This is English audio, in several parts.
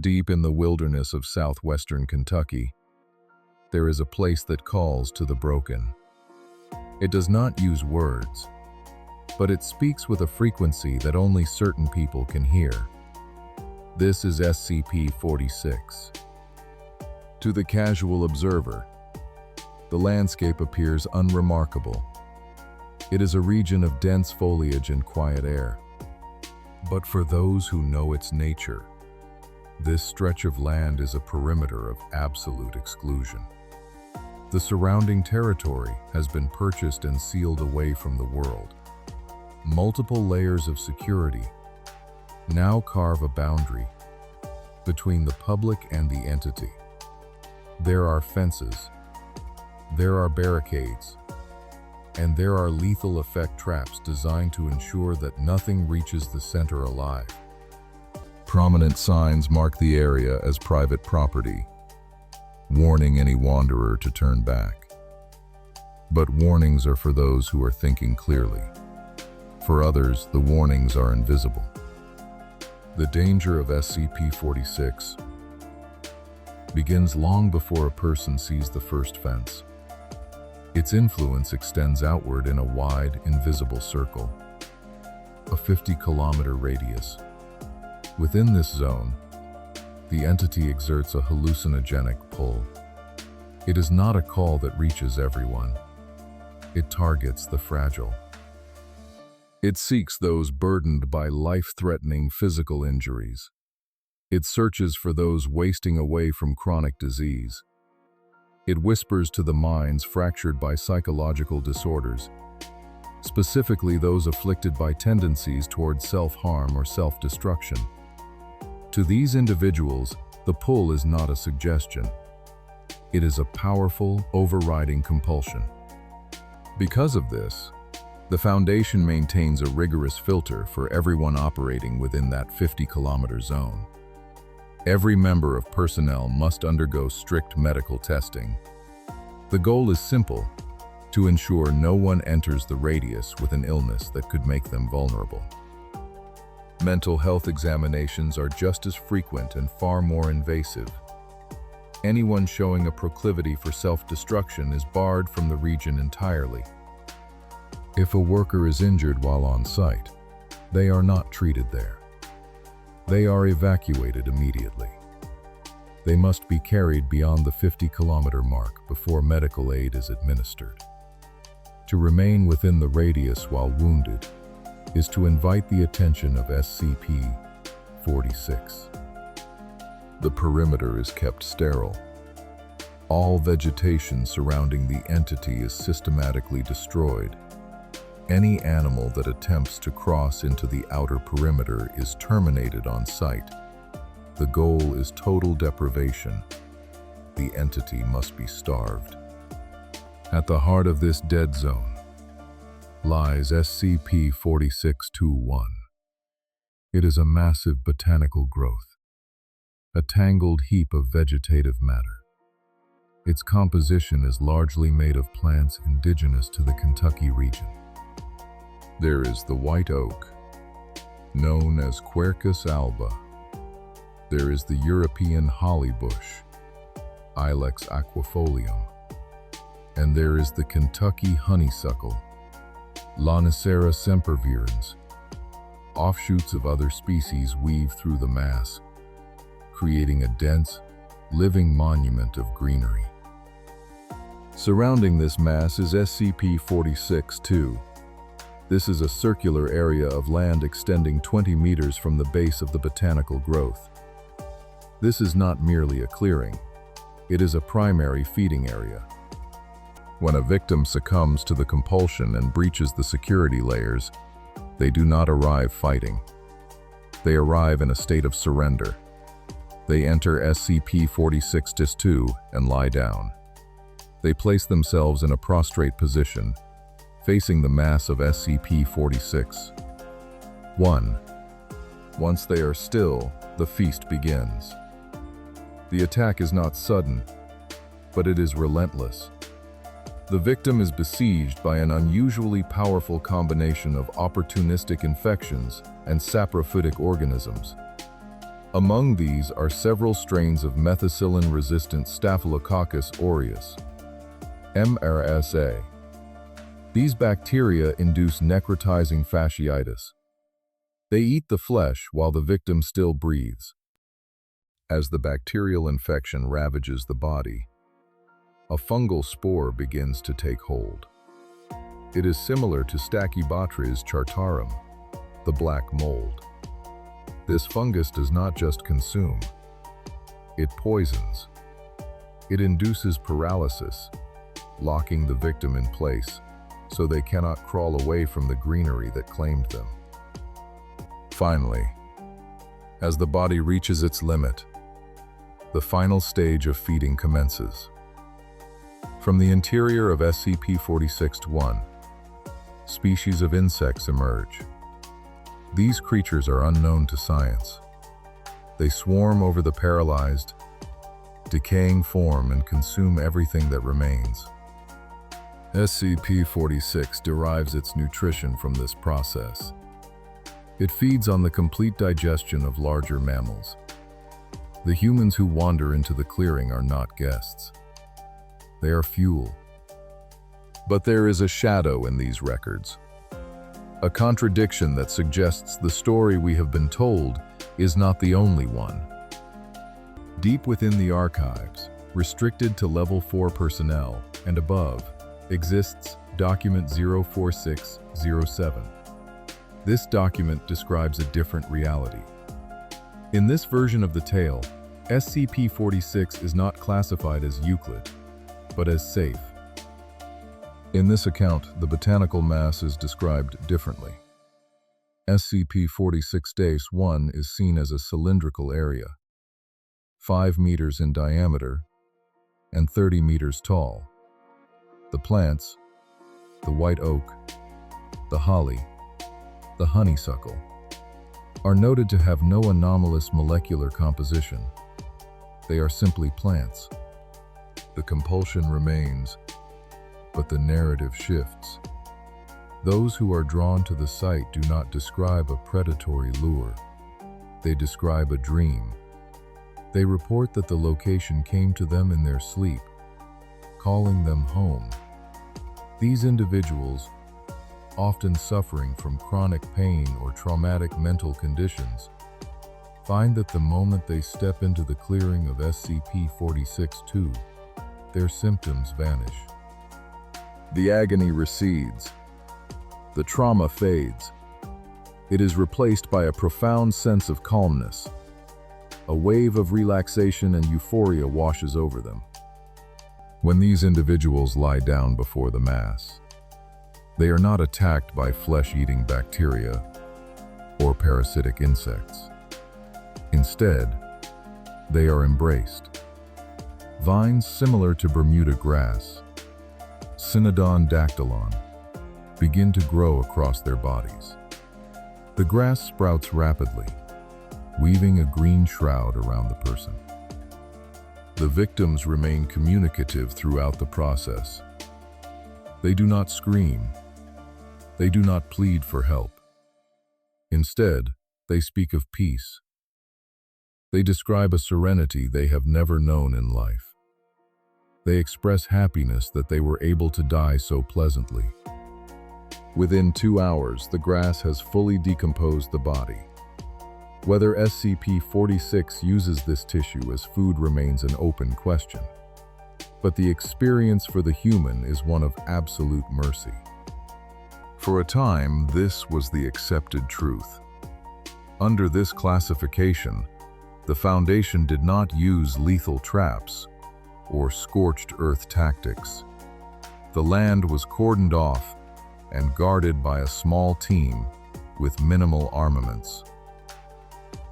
Deep in the wilderness of southwestern Kentucky, there is a place that calls to the broken. It does not use words, but it speaks with a frequency that only certain people can hear. This is SCP-046. To the casual observer, the landscape appears unremarkable. It is a region of dense foliage and quiet air. But for those who know its nature, this stretch of land is a perimeter of absolute exclusion. The surrounding territory has been purchased and sealed away from the world. Multiple layers of security now carve a boundary between the public and the entity. There are fences, there are barricades, and there are lethal effect traps designed to ensure that nothing reaches the center alive. Prominent signs mark the area as private property, warning any wanderer to turn back. But warnings are for those who are thinking clearly. For others, the warnings are invisible. The danger of SCP-046 begins long before a person sees the first fence. Its influence extends outward in a wide, invisible circle, a 50-kilometer radius. Within this zone, the entity exerts a hallucinogenic pull. It is not a call that reaches everyone. It targets the fragile. It seeks those burdened by life-threatening physical injuries. It searches for those wasting away from chronic disease. It whispers to the minds fractured by psychological disorders, specifically those afflicted by tendencies toward self-harm or self-destruction. To these individuals, the pull is not a suggestion. It is a powerful, overriding compulsion. Because of this, the Foundation maintains a rigorous filter for everyone operating within that 50-kilometer zone. Every member of personnel must undergo strict medical testing. The goal is simple: to ensure no one enters the radius with an illness that could make them vulnerable. Mental health examinations are just as frequent and far more invasive. Anyone showing a proclivity for self-destruction is barred from the region entirely. If a worker is injured while on site, they are not treated there. They are evacuated immediately. They must be carried beyond the 50-kilometer mark before medical aid is administered. To remain within the radius while wounded is to invite the attention of SCP-046. The perimeter is kept sterile. All vegetation surrounding the entity is systematically destroyed. Any animal that attempts to cross into the outer perimeter is terminated on sight. The goal is total deprivation. The entity must be starved. At the heart of this dead zone lies SCP-4621. It is a massive botanical growth, a tangled heap of vegetative matter. Its composition is largely made of plants indigenous to the Kentucky region. There is the white oak, known as Quercus alba. There is the European holly bush, Ilex aquifolium. And there is the Kentucky honeysuckle, Lonicera sempervirens. Offshoots of other species weave through the mass, creating a dense, living monument of greenery. Surrounding this mass is SCP-046-2. This is a circular area of land extending 20 meters from the base of the botanical growth. This is not merely a clearing. It is a primary feeding area. When a victim succumbs to the compulsion and breaches the security layers, they do not arrive fighting. They arrive in a state of surrender. They enter SCP-046-2 and lie down. They place themselves in a prostrate position, facing the mass of SCP-046. 1. Once they are still, the feast begins. The attack is not sudden, but it is relentless. The victim is besieged by an unusually powerful combination of opportunistic infections and saprophytic organisms. Among these are several strains of methicillin-resistant Staphylococcus aureus, MRSA. These bacteria induce necrotizing fasciitis. They eat the flesh while the victim still breathes. As the bacterial infection ravages the body, a fungal spore begins to take hold. It is similar to Stachybotrys chartarum, the black mold. This fungus does not just consume, it poisons. It induces paralysis, locking the victim in place so they cannot crawl away from the greenery that claimed them. Finally, as the body reaches its limit, the final stage of feeding commences. From the interior of SCP-046-1, species of insects emerge. These creatures are unknown to science. They swarm over the paralyzed, decaying form and consume everything that remains. SCP-046 derives its nutrition from this process. It feeds on the complete digestion of larger mammals. The humans who wander into the clearing are not guests. They are fuel. But there is a shadow in these records. A contradiction that suggests the story we have been told is not the only one. Deep within the archives, restricted to Level 4 personnel and above, exists Document 04607. This document describes a different reality. In this version of the tale, SCP-046 is not classified as Euclid, but as safe. In this account, the botanical mass is described differently. SCP-046-1 is seen as a cylindrical area, 5 meters in diameter and 30 meters tall. The plants, the white oak, the holly, the honeysuckle, are noted to have no anomalous molecular composition. They are simply plants. The compulsion remains, but the narrative shifts. Those who are drawn to the site do not describe a predatory lure. They describe a dream. They report that the location came to them in their sleep, calling them home. These individuals, often suffering from chronic pain or traumatic mental conditions, find that the moment they step into the clearing of SCP-046-2, their symptoms vanish. The agony recedes. The trauma fades. It is replaced by a profound sense of calmness. A wave of relaxation and euphoria washes over them. When these individuals lie down before the mass, they are not attacked by flesh-eating bacteria or parasitic insects. Instead, they are embraced. Vines similar to Bermuda grass, Cynodon dactylon, begin to grow across their bodies. The grass sprouts rapidly, weaving a green shroud around the person. The victims remain communicative throughout the process. They do not scream. They do not plead for help. Instead, they speak of peace. They describe a serenity they have never known in life. They express happiness that they were able to die so pleasantly. Within 2 hours, the grass has fully decomposed the body. Whether SCP-046 uses this tissue as food remains an open question. But the experience for the human is one of absolute mercy. For a time, this was the accepted truth. Under this classification, the Foundation did not use lethal traps or scorched earth tactics. The land was cordoned off and guarded by a small team with minimal armaments.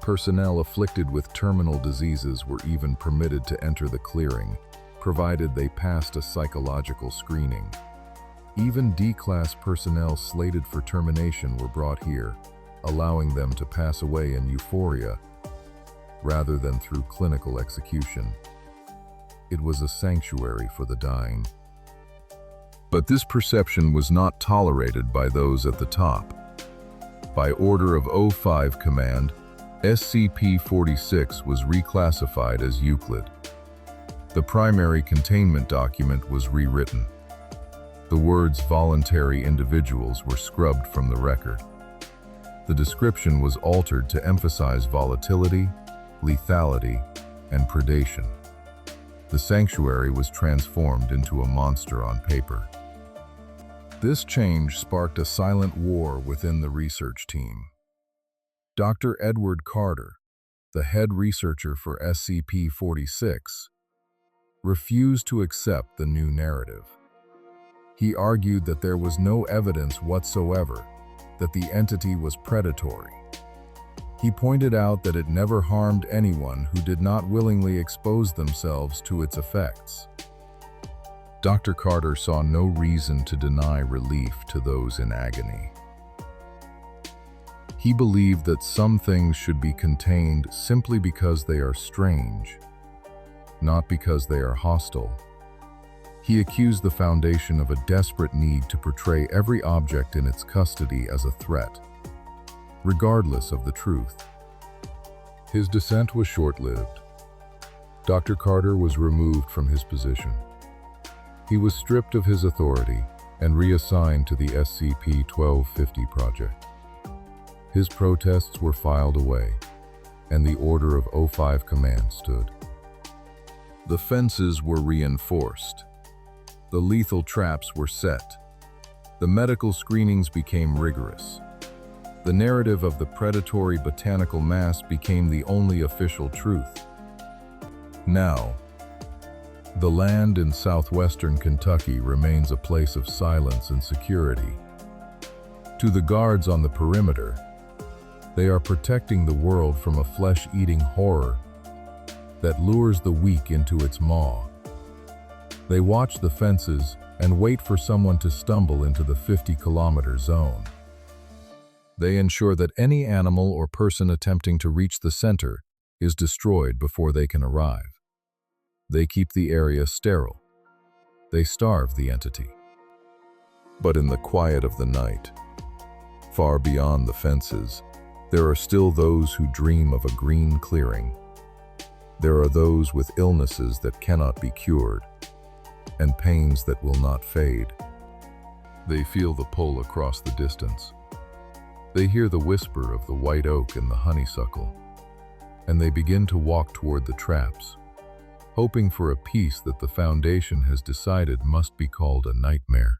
Personnel afflicted with terminal diseases were even permitted to enter the clearing, provided they passed a psychological screening. Even D-Class personnel slated for termination were brought here, allowing them to pass away in euphoria rather than through clinical execution. It was a sanctuary for the dying. But this perception was not tolerated by those at the top. By order of O5 Command, SCP-046 was reclassified as Euclid. The primary containment document was rewritten. The words "voluntary individuals" were scrubbed from the record. The description was altered to emphasize volatility, lethality, and predation. The sanctuary was transformed into a monster on paper. This change sparked a silent war within the research team. Dr. Edward Carter, the head researcher for SCP-046, refused to accept the new narrative. He argued that there was no evidence whatsoever that the entity was predatory. He pointed out that it never harmed anyone who did not willingly expose themselves to its effects. Dr. Carter saw no reason to deny relief to those in agony. He believed that some things should be contained simply because they are strange, not because they are hostile. He accused the Foundation of a desperate need to portray every object in its custody as a threat, regardless of the truth. His dissent was short-lived. Dr. Carter was removed from his position. He was stripped of his authority and reassigned to the SCP-1250 project. His protests were filed away, and the Order of 05 command stood. The fences were reinforced. The lethal traps were set. The medical screenings became rigorous. The narrative of the predatory botanical mass became the only official truth. Now, the land in southwestern Kentucky remains a place of silence and security. To the guards on the perimeter, they are protecting the world from a flesh-eating horror that lures the weak into its maw. They watch the fences and wait for someone to stumble into the 50-kilometer zone. They ensure that any animal or person attempting to reach the center is destroyed before they can arrive. They keep the area sterile. They starve the entity. But in the quiet of the night, far beyond the fences, there are still those who dream of a green clearing. There are those with illnesses that cannot be cured, and pains that will not fade. They feel the pull across the distance. They hear the whisper of the white oak and the honeysuckle, and they begin to walk toward the traps, hoping for a peace that the Foundation has decided must be called a nightmare.